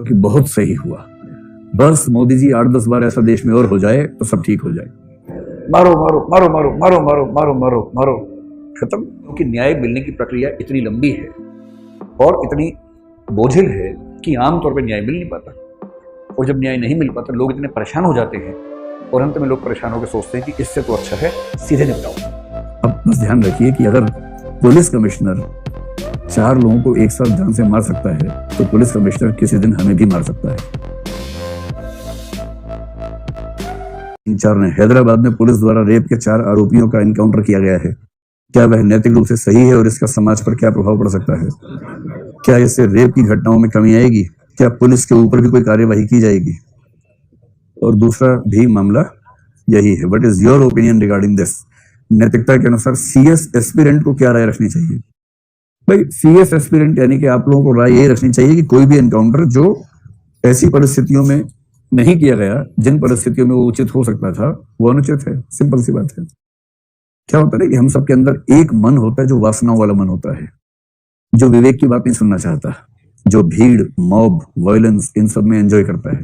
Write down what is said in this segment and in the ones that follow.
कि बहुत सही हुआ, बस मोदी जी 8-10 बार ऐसा देश में और हो जाए तो सब ठीक हो जाए। मारो मारो मारो मारो मारो मारो मारो मारो मारो खत्म। क्योंकि न्याय मिलने की प्रक्रिया इतनी लंबी है और इतनी बोझिल है कि आमतौर पर न्याय मिल नहीं पाता, और जब न्याय नहीं मिल पाता लोग इतने परेशान हो जाते हैं और अंत में लोग परेशान होकर सोचते हैं कि इससे तो अच्छा है सीधे निपटाओ। अब बस ध्यान रखिए कि अगर पुलिस कमिश्नर 4 लोगों को एक साथ जान से मार सकता है तो पुलिस कमिश्नर किसी दिन हमें भी मार सकता है। 4 ने हैदराबाद में पुलिस द्वारा रेप के 4 आरोपियों का एनकाउंटर किया गया है। क्या वह नैतिक रूप से सही है और इसका समाज पर क्या प्रभाव पड़ सकता है? क्या इससे रेप की घटनाओं में कमी आएगी? क्या पुलिस के ऊपर भी कोई कार्यवाही की जाएगी? और दूसरा भी मामला यही है, what is your opinion regarding this? नैतिकता के अनुसार सीएस एस्पिरेंट को क्या राय रखनी चाहिए? भाई सीएस एस्पिरेंट यानी कि आप लोगों को राय यही रखनी चाहिए कि कोई भी एनकाउंटर जो ऐसी परिस्थितियों में नहीं किया गया जिन परिस्थितियों में वो उचित हो सकता था वो अनुचित है। सिंपल सी बात है। क्या होता है कि हम सबके अंदर एक मन होता है जो वासनाओं वाला मन होता है, जो विवेक की बात नहीं सुनना चाहता, जो भीड़ मॉब वायलेंस इन सब में एंजॉय करता है,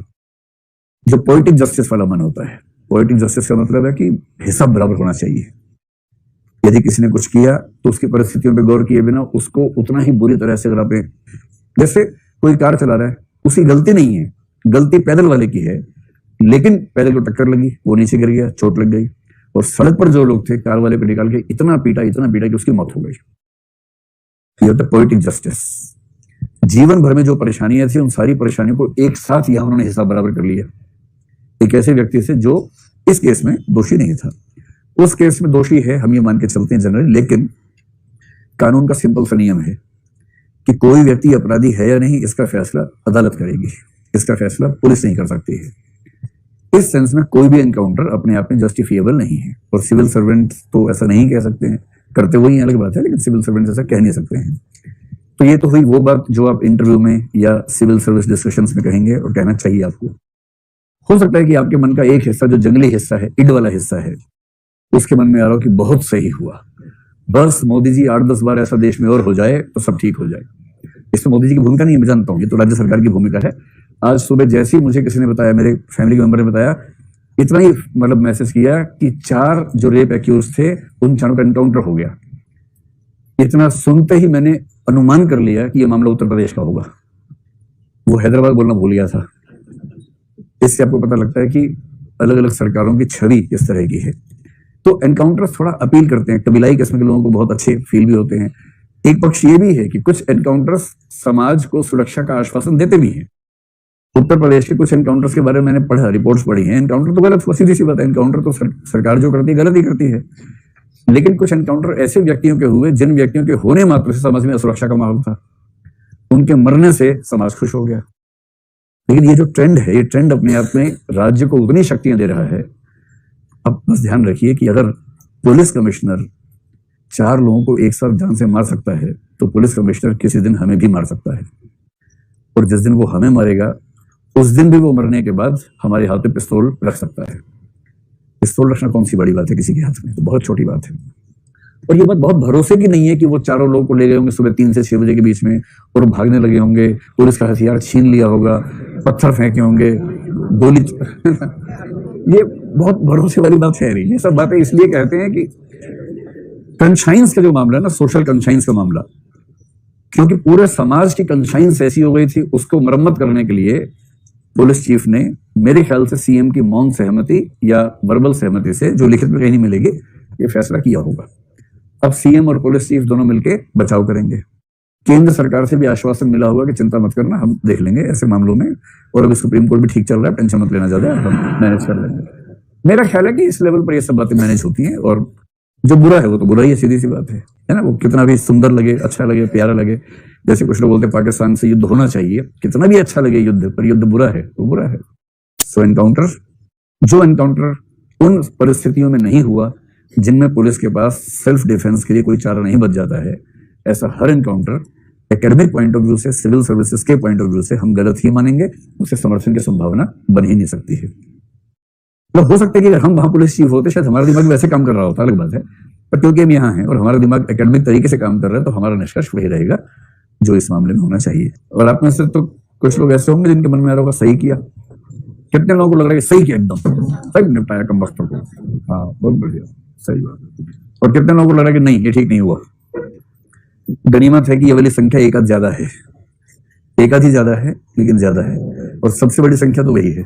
जो पोएटिक जस्टिस वाला मन होता है। पोएटिक जस्टिस का मतलब है कि हिसाब बराबर होना चाहिए। यदि किसी ने कुछ किया तो उसकी परिस्थितियों पर गौर किए बिना उसको उतना ही बुरी तरह से अगर आप, जैसे कोई कार चला रहा है उसकी गलती नहीं है, गलती पैदल वाले की है, लेकिन पैदल को टक्कर लगी, वो नीचे गिर गया, चोट लग गई, और सड़क पर जो लोग थे कार वाले को निकाल के इतना पीटा कि उसकी मौत हो गई। ये होता है पोएटिक जस्टिस। जीवन भर में जो परेशानियां थी उन सारी परेशानियों को एक साथ यहां उन्होंने हिसाब बराबर कर लिया एक ऐसे व्यक्ति से जो इस केस में दोषी नहीं था। उस केस में दोषी है, हम ये मान के चलते हैं जनरली, लेकिन कानून का सिंपल सा नियम है कि कोई व्यक्ति अपराधी है या नहीं इसका फैसला अदालत करेगी, इसका फैसला पुलिस नहीं कर सकती है। इस सेंस में कोई भी एनकाउंटर अपने आप में जस्टिफिएबल नहीं है, और सिविल सर्वेंट तो ऐसा नहीं कह सकते हैं, करते वही अलग बात है, लेकिन सिविल सर्वेंट ऐसा कह नहीं सकते हैं। तो ये तो हुई वो बात जो आप इंटरव्यू में या सिविल सर्विस डिस्कशंस में कहेंगे और कहना चाहिए आपको। हो सकता है कि आपके मन का एक हिस्सा जो जंगली हिस्सा है, इड वाला हिस्सा है, उसके मन में आ रहा हो कि बहुत सही हुआ, बस मोदी जी 8-10 बार ऐसा देश में और हो जाए तो सब ठीक हो जाए। इसमें मोदी जी की भूमिका नहीं है, मैं जानता हूँ, ये तो राज्य सरकार की भूमिका है। आज सुबह जैसे ही मुझे किसी ने बताया, मेरे फैमिली के मेंबर ने बताया, इतना ही मतलब मैसेज किया कि 4 जो रेप एक्यूज थे उन 4 का एनकाउंटर हो गया। इतना सुनते ही मैंने अनुमान कर लिया कि यह मामला उत्तर प्रदेश का होगा। वो हैदराबाद बोलना भूल गया था। इससे आपको पता लगता है कि अलग अलग सरकारों की छवि किस तरह की है। तो एनकाउंटर थोड़ा अपील करते हैं, कबीलाई किस्म के लोगों को बहुत अच्छे फील भी होते हैं। एक पक्ष ये भी है कि कुछ एनकाउंटर्स समाज को सुरक्षा का आश्वासन देते भी हैं। उत्तर प्रदेश के कुछ एनकाउंटर्स के बारे में मैंने पढ़ा, रिपोर्ट्स पढ़ी हैं। एनकाउंटर तो गलत, सीधी सी बात है, एनकाउंटर तो सरकार जो करती है गलत ही करती है। लेकिन कुछ एनकाउंटर ऐसे व्यक्तियों के हुए जिन व्यक्तियों के होने मात्र से समाज में असुरक्षा का माहौल था, उनके मरने से समाज खुश हो गया। लेकिन ये जो ट्रेंड है, ये ट्रेंड अपने आप में राज्य को उतनी शक्तियां दे रहा है। अब बस ध्यान रखिए कि अगर पुलिस कमिश्नर 4 लोगों को एक साथ जान से मार सकता है तो पुलिस कमिश्नर किसी दिन हमें भी मार सकता है, और जिस दिन वो हमें मारेगा उस दिन भी वो मरने के बाद हमारे हाथ में पिस्तौल रख सकता है। पिस्तौल रखना कौन सी बड़ी बात है किसी के हाथ में, तो बहुत छोटी बात है। और ये बात बहुत भरोसे की नहीं है कि वो 4 लोगों को ले गए होंगे सुबह 3 से 6 बजे के बीच में और भागने लगे होंगे, पुलिस का हथियार छीन लिया होगा, पत्थर फेंके होंगे, गोली ये बहुत भरोसे वाली बात है नहीं। ये सब बातें इसलिए कहते हैं कि कंशाइंस का जो मामला है ना, सोशल कंशाइंस का मामला, क्योंकि पूरे समाज की कंशाइंस ऐसी हो गई थी, उसको मरम्मत करने के लिए पुलिस चीफ ने मेरे ख्याल से सीएम की मौन सहमति या वर्बल सहमति से, जो लिखित में कहीं नहीं मिलेगी, ये फैसला किया होगा। अब सीएम और पुलिस चीफ दोनों मिलकर बचाव करेंगे। केंद्र सरकार से भी आश्वासन मिला होगा कि चिंता मत करना, हम देख लेंगे ऐसे मामलों में, और अभी सुप्रीम कोर्ट भी ठीक चल रहा है, टेंशन मत लेना ज्यादा, हम मैनेज कर लेंगे। मेरा ख्याल है कि इस लेवल पर ये सब बातें मैनेज होती हैं, और जो बुरा है वो तो बुरा ही है, सीधी सी बात है ना। वो कितना भी सुंदर लगे, अच्छा लगे, प्यारा लगे, जैसे कुछ लोग बोलते हैं पाकिस्तान से युद्ध होना चाहिए, कितना भी अच्छा लगे युद्ध, पर युद्ध बुरा है तो बुरा है। सो एनकाउंटर उन परिस्थितियों में नहीं हुआ जिनमें पुलिस के पास सेल्फ डिफेंस के लिए कोई चारा नहीं बच जाता है, ऐसा हर encounter academic point of view से, सिविल सर्विसेज के पॉइंट ऑफ व्यू से हम गलत ही मानेंगे, उसे समर्थन की संभावना बन ही नहीं सकती है। मतलब हो सकता है कि अगर हम वहां पुलिस चीफ होते शायद हमारा दिमाग वैसे काम कर रहा होता, अलग बात है, पर क्योंकि हम यहाँ हैं और हमारा दिमाग एकेडमिक तरीके से काम कर रहा है तो हमारा निष्कर्ष वही रहेगा जो इस मामले में होना चाहिए। और आप में से तो कुछ लोग ऐसे होंगे जिनके मन में आ रहा होगा सही किया, कितने लोगों को लग रहा है सही किया, एकदम सही निपटाया कम वक्तों को, हाँ बहुत बढ़िया सही बात, और कितने लोगों को लग रहा है कि नहीं ये ठीक नहीं हुआ। गनीमत है कि ये वाली संख्या एक आध ज्यादा है, एक आध ही ज्यादा है लेकिन ज्यादा है, और सबसे बड़ी संख्या तो वही है।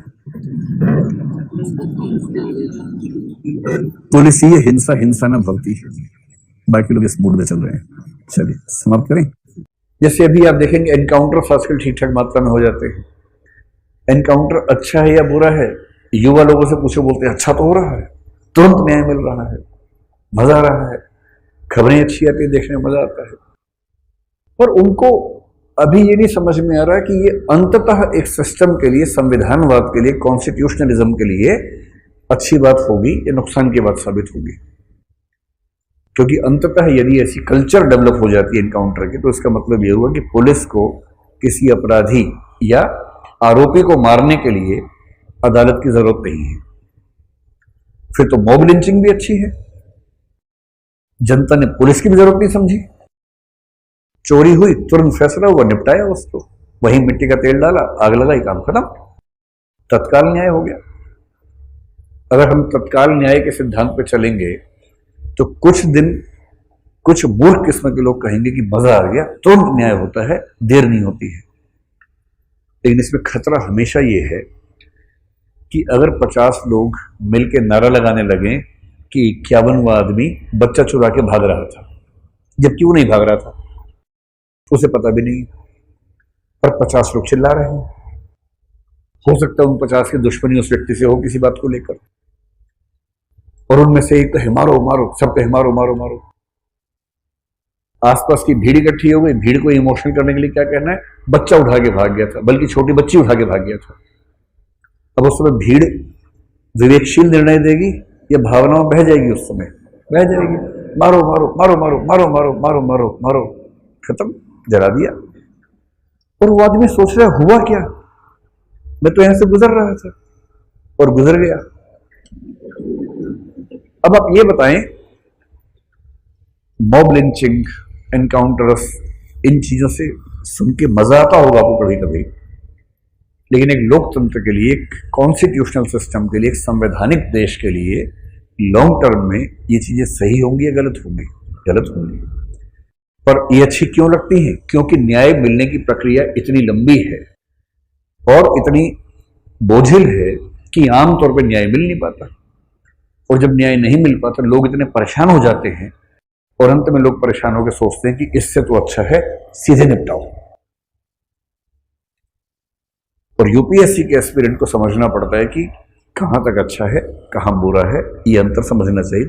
पुलिस ही हिंसा, हिंसा न भक्ति, बाकी लोग इस मूड में चल रहे हैं। चलिए समाप्त करें। जैसे अभी आप देखेंगे एनकाउंटर आजकल ठीक ठाक मात्रा में हो जाते हैं। एनकाउंटर अच्छा है या बुरा है, युवा लोगों से पूछो, बोलते हैं अच्छा तो हो रहा है, तुरंत न्याय मिल रहा है, मजा आ रहा है, खबरें अच्छी आती है, देखने में मजा आता है। पर उनको अभी ये नहीं समझ में आ रहा कि ये अंततः एक सिस्टम के लिए, संविधानवाद के लिए, कॉन्स्टिट्यूशनलिज्म के लिए अच्छी बात होगी या नुकसान की बात साबित होगी। क्योंकि अंततः यदि ऐसी कल्चर डेवलप हो जाती है एनकाउंटर की, तो इसका मतलब ये हुआ कि पुलिस को किसी अपराधी या आरोपी को मारने के लिए अदालत की जरूरत नहीं है। फिर तो मॉब लिंचिंग भी अच्छी है, जनता ने पुलिस की भी जरूरत नहीं समझी, चोरी हुई तुरंत फैसला हुआ, निपटाया उसको, वहीं मिट्टी का तेल डाला, आग लगाई, काम खत्म, तत्काल न्याय हो गया। अगर हम तत्काल न्याय के सिद्धांत पे चलेंगे तो कुछ दिन कुछ मूर्ख किस्म के लोग कहेंगे कि मजा आ गया, तुरंत न्याय होता है, देर नहीं होती है। लेकिन इसमें खतरा हमेशा ये है कि अगर 50 लोग मिलकर नारा लगाने लगे कि 51वां आदमी बच्चा चुरा के भाग रहा था, जबकि वो नहीं भाग रहा था, उसे पता भी नहीं, पर 50 लोग चिल्ला रहे हैं, हो सकता है उन 50 की दुश्मनी उस व्यक्ति से हो किसी बात को लेकर, और उनमें से एक कहे मारो मारो, सब कहे मारो मारो मारो। आसपास की भीड़ इकट्ठी हो गई, भीड़ को इमोशनल करने के लिए क्या कहना है, बच्चा उठा के भाग गया था, बल्कि छोटी बच्ची उठा के भाग गया था। अब उस समय भीड़ विवेकशील निर्णय देगी या भावनाओं बह जाएगी, उस समय बह जाएगी, मारो मारो मारो मारो मारो मारो मारो मारो मारो, खत्म, जला दिया। और वो आदमी सोच रहा है हुआ क्या, मैं तो यहां से गुजर रहा था और गुजर गया। अब आप ये बताएं, मॉब लिंचिंग, एनकाउंटर्स, इन चीजों से सुन के मजा आता होगा आपको कभी कभी, लेकिन एक लोकतंत्र के लिए, एक कॉन्स्टिट्यूशनल सिस्टम के लिए, एक संवैधानिक देश के लिए लॉन्ग टर्म में ये चीजें सही होंगी या गलत होंगी? गलत होंगी। पर ये अच्छी क्यों लगती हैं? क्योंकि न्याय मिलने की प्रक्रिया इतनी लंबी है और इतनी बोझिल है कि आमतौर पर न्याय मिल नहीं पाता, और जब न्याय नहीं मिल पाता लोग इतने परेशान हो जाते हैं, और अंत में लोग परेशान होकर सोचते हैं कि इससे तो अच्छा है सीधे निपटाओ। और यूपीएससी के एस्पिरेंट को समझना पड़ता है कि कहां तक अच्छा है, कहां बुरा है, ये अंतर समझना चाहिए।